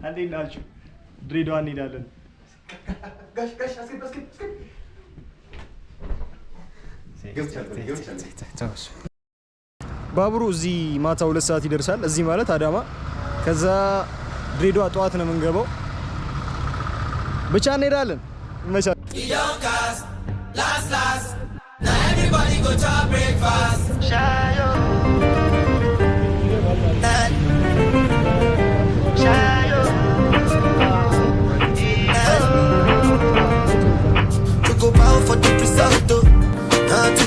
አንዴ ናችሁ ድሬዳዋ እንሄዳለን። ጋሽ አስገብ ባቡሩ እዚህ ማታ 2 ሰዓት ይደርሳል። እዚህ ማለት አዳማ፣ ከዛ ድሬዳዋ ጠዋት ነው የምንገባው። ብቻ እንሄዳለን። መቻ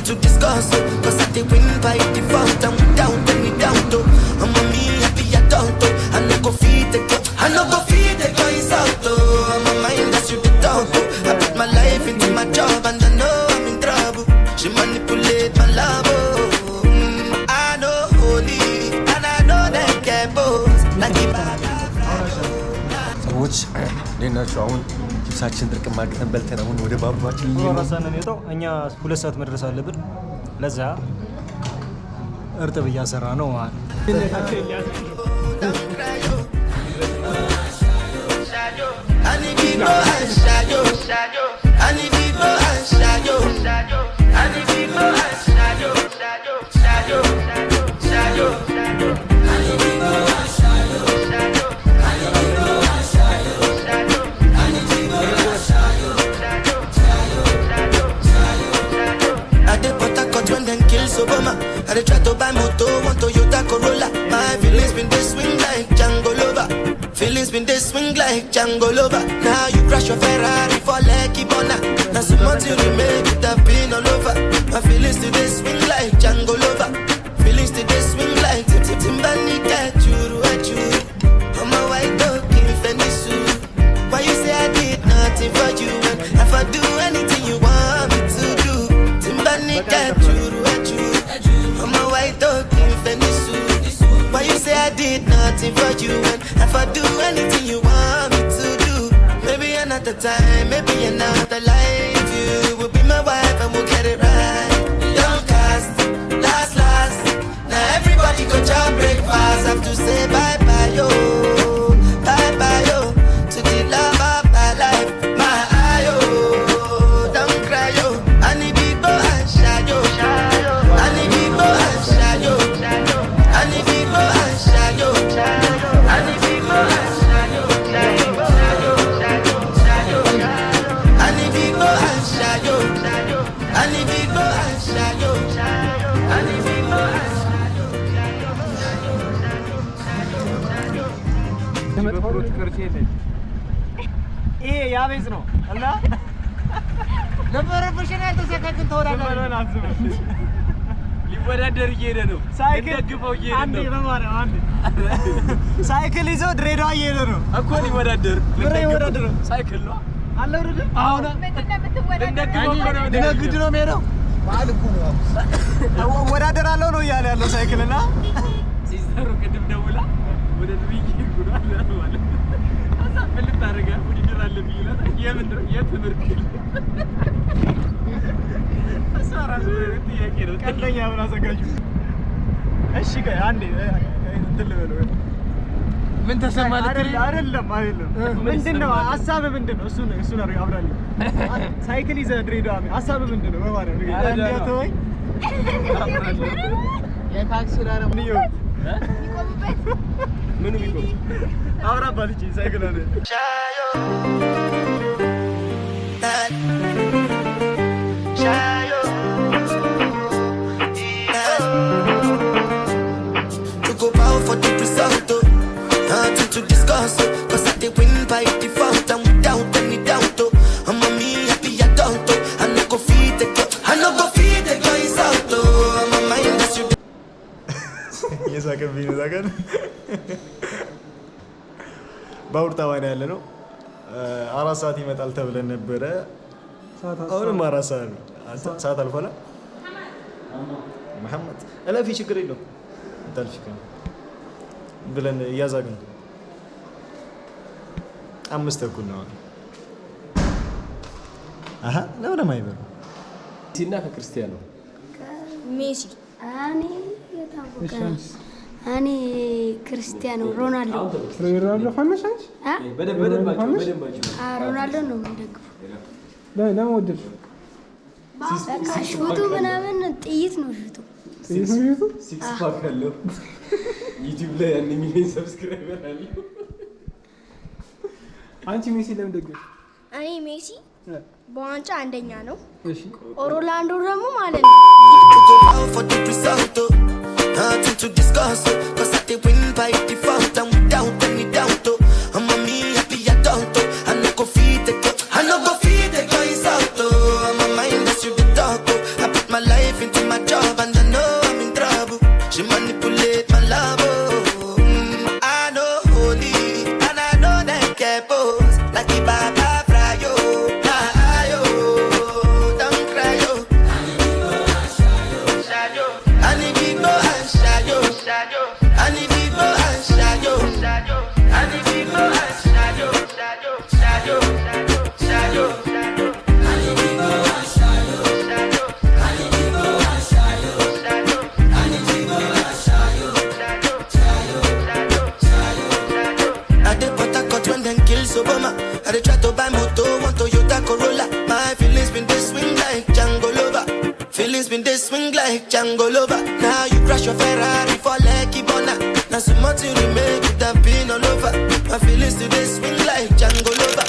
to discuss it, cause I did win by default and without any doubt. I'm a me happy adult. I no go feed the girl, I no go feed the guys out. I'm a mind that's you the dog. I put my life into my job and I know I'm in trouble. She manipulate my love. I know holy and I know that get boss. Like the bad. ሰዎች ለናቸው አሁን ልብሳችን ጥርቅም አድርገን በልተን አሁን ወደ ባቡራችን እየወራሳነን ነው። እኛ 2 ሰዓት መድረስ አለብን። ለዛ እርጥብ እያሰራ ነው ማለት Obama, I try to buy moto, want Toyota Corolla. My feelings been this swing like Django Lover. Feelings been this swing like Django Lover. Now you crash your Ferrari for Lucky Bona. Now so much you remake it have been all over. My feelings today swing like Django Lover. Feelings today swing like Timbani Kachuru Achuru. I'm a white dog in Fendi suit. Why you say I did nothing for you? And if I do anything you want me to do, Timbani Kachuru. I'm a white dog in Fendi suit. Why you say I did nothing for you? And if I do anything you want me to do, maybe another time, maybe another life, you will be my wife and we'll get it right. Don't cast, last. Now everybody go job breakfast. Have to say bye bye yo, to the love of my life, my eye yo. Don't cry yo, I need people and shy yo. ይሄ ያቤዝ ነው እና ለበረፈሽና ተሰካክን ተወዳዳሪ ሊወዳደር እየሄደ ነው። ሳይክል ደግፈው እየሄደ ነው። አንዴ በማርያም አንዴ ሳይክል ይዞ ድሬዳዋ እየሄደ ነው እኮ ሊወዳደር ነው። ሳይክል ነው አለ ወረደ አሁን ምንድነው የምትወዳደረው? እንደግድ ነው የሚሄደው ባልኩ ነው ወዳደራለሁ ነው እያለ ያለው ሳይክልና ሲዘሩ ቅድም ደውላ ወደ ድብይ ይጉራል ማለት አዛ ፍልት አደረገ ውድድር አለ ቢይላት የምንድነው የትምህርት አሳራሱ ጥያቄ ነው። ቀለኛ ብላ ዘጋጁ። እሺ ጋር አንዴ እንትን ልበለው ምን ተሰማ ልትል አይደለም ምንድነው ሐሳብ ምንድነው? እሱ ነው አብራለሁ ሳይክል ይዘህ ድሬዳዋ ሐሳብ ምንድነው? በማርያም እንዴቶይ አብራለሁ የታክሲ ዳራ ምን ይው ይቆምበት ምኑ ይቆም አብራባት እቺ ሳይክል አለ ሻዮ to go bow for the result. Nothing to discuss, cause I did win by default and without any doubt. I'm a me happy adult. I no go feed the girl, I no go feed the guys out. I'm a mind that's you. Yes, I can be that. ባውር ታዋና ያለ ነው 4 ሰዓት ይመጣል ተብለን ነበር። አሁንም 4 ሰዓት አልፏል። መሐመድ እለፊ ችግር የለውም እንታልሽ ብለን እያዛግን 5 ተኩል ነው። አሃ ለምን ማይበሉ ሲና ከክርስቲያኖ ሜሲ አኔ የታወቀ أنا كريستيانو رونالدو خمس أنت؟ ها؟ بدل رونالدو نو مدقف لا ما ودرش شوتو من طيت نو شوتو سيكس باك هلو يوتيوب ላይ 1 ሚሊዮን ሰብስክራይበር አለ አንቺ ሜሲ ለምን ደገፍ እኔ ሜሲ በዋንጫ አንደኛ ነው እሺ ኦሮላንዶ ደግሞ ማለት ነው Nothing to discuss, cause I did win by default and without any doubt. I'm a me happy adult, I no go feed the girl, I no go feed the girl is out. I'm a mind that's you the dog, I put my life into my job and I know I'm in trouble. She manipulate my love, I know holy and I know that get boss like the Baba Frayo. Don't cry, yo. I need people and shadow. I need people and shadow. I need people and shadow. I need people and shadow. I need people and shadow. I need people and shadow. I did what I got when them kills Obama. I did try to buy moto, want Toyota Corolla. My feelings been this swing like Django Lover. Feelings been this swing like Django Lover. Now you crash your Ferrari for Lucky Bona. Now so much you remake it have been all over. My feelings today swing like Django Lover.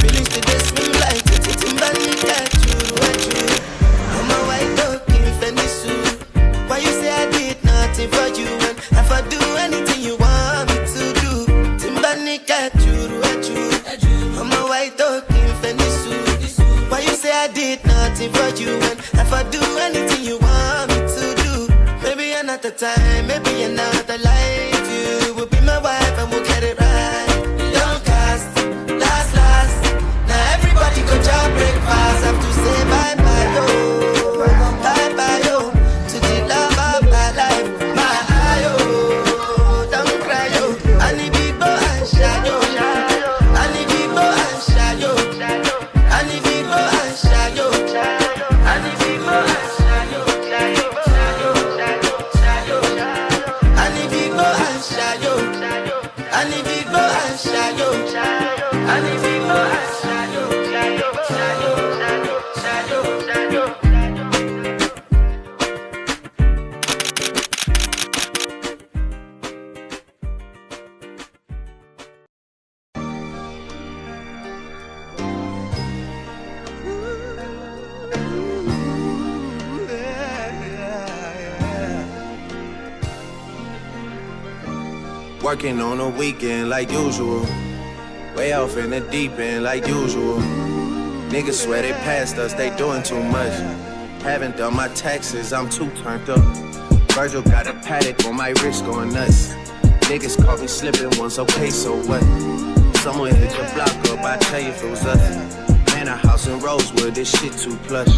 Feelings today swing like Timbani at you. I'm a white dog in Fendi suit. Why you say I did nothing for you and if I do anything you want me to do? Timbani at you. I'm a white dog in Fendi suit. Why you say I did nothing for you and if I do anything you want me to do? Maybe another time, maybe another life. You will be my wife and we'll get it right. Don't cast, last. Now everybody go job breakfast. Have to say bye-bye, yo. Bye-bye, yo. To the love of my life. My yo. Don't cry, yo. I need people and shadow. I need people and shadow. I need people and shadow. I need people and shadow. I need people and shadow. I need people and shadow. I need people and shadow. Working on a weekend like usual. Way off in the deep end like usual. Niggas swear they passed us, they doing too much. Haven't done my taxes, I'm too turned up. Virgil got a paddock on my wrist going nuts. Niggas caught me slipping once, okay, so what? Someone hit your block up, I tell you if it was us. Man, a house in Rosewood, this shit too plush.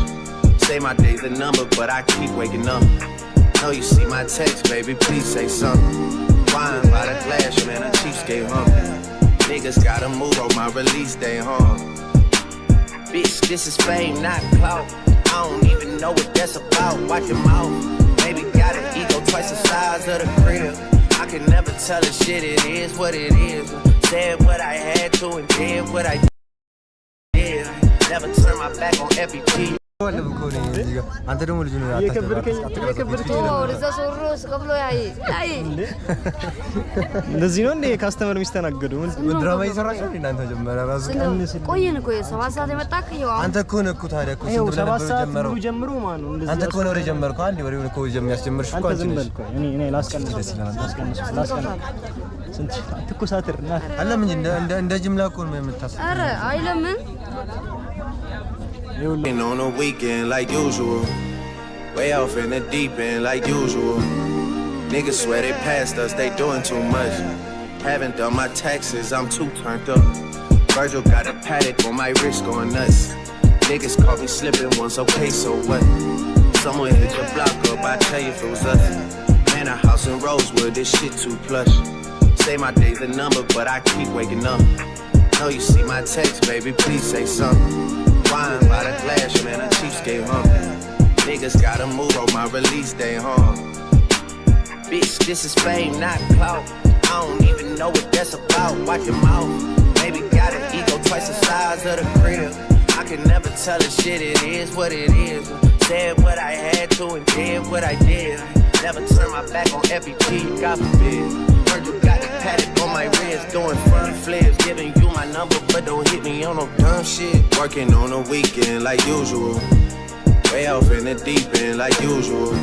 Say my day's a number, but I keep waking up. Know you see my text, baby, please say something. Wine by the glass, man, a cheapskate hungry. Niggas gotta move on my release day, Bitch, this is fame, not clout. I don't even know what that's about. Watch your mouth. Baby got an ego twice the size of the crib. I can never tell a shit, it is what it is. Said what I had to and did what I did. Never turn my back on FEP. አንተ ደግሞ ልጅ ነው እንደዚህ ነው እንዴ ካስተመር የሚስተናገዱ ድራማ እየሰራሽ ነው እናንተ ጀመረ ራሱ ቆየን 7 ሰዓት የመጣክ ይኸው አንተ እኮ ነህ እኮ ታዲያ እኮ ስንት ብለህ ጀምሩ ማን ነው እንደዚህ አንተ እኮ ነው ወደ ጀመርከው አንዴ ወሬውን እኮ የሚያስጀምርሽ እኮ አንተ ነሽ እኔ ላስቀንስ ስንት ትኩሳትር አለም እንደ ጅምላ እኮ ነው የምታስበው ኧረ አይለምን On a weekend like usual. Way off in the deep end like usual. Niggas swear they passed us, they doing too much. Haven't done my taxes, I'm too turned up. Virgil got a paddock on my wrist going nuts. Niggas caught me slipping once, okay, so what? Someone hit your block up, I tell you if it was us. Man, a house in Rosewood, this shit too plush. Say my day's a number, but I keep waking up. Know you see my text, baby, please say something. Wine by the glass, man, a cheapskate hungry. Niggas gotta move on my release day, Bitch, this is fame, not clout. I don't even know what that's about. Watch your mouth. Maybe got an ego twice the size of the crib. I can never tell a shit, it is what it is. Said what I had to and did what I did. Never turn my back on FBG, God forbid. Heard you got the paddock on my wrist, doing front flips. Giving you my number, but don't hit me on no dumb shit. Working on a weekend like usual. Way off in the deep end like usual.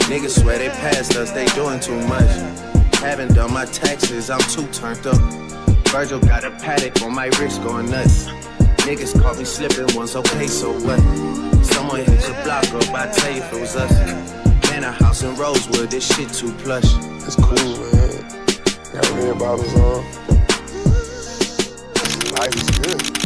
Niggas swear they passed us, they doing too much. Haven't done my taxes, I'm too turned up. Virgil got a paddock on my wrist going nuts. Niggas caught me slipping once, okay, so what? Someone hit your block up, I tell you if it was us. Man, a house in Rosewood, this shit too plush. It's cool, man. Got red bottles on. Life is good.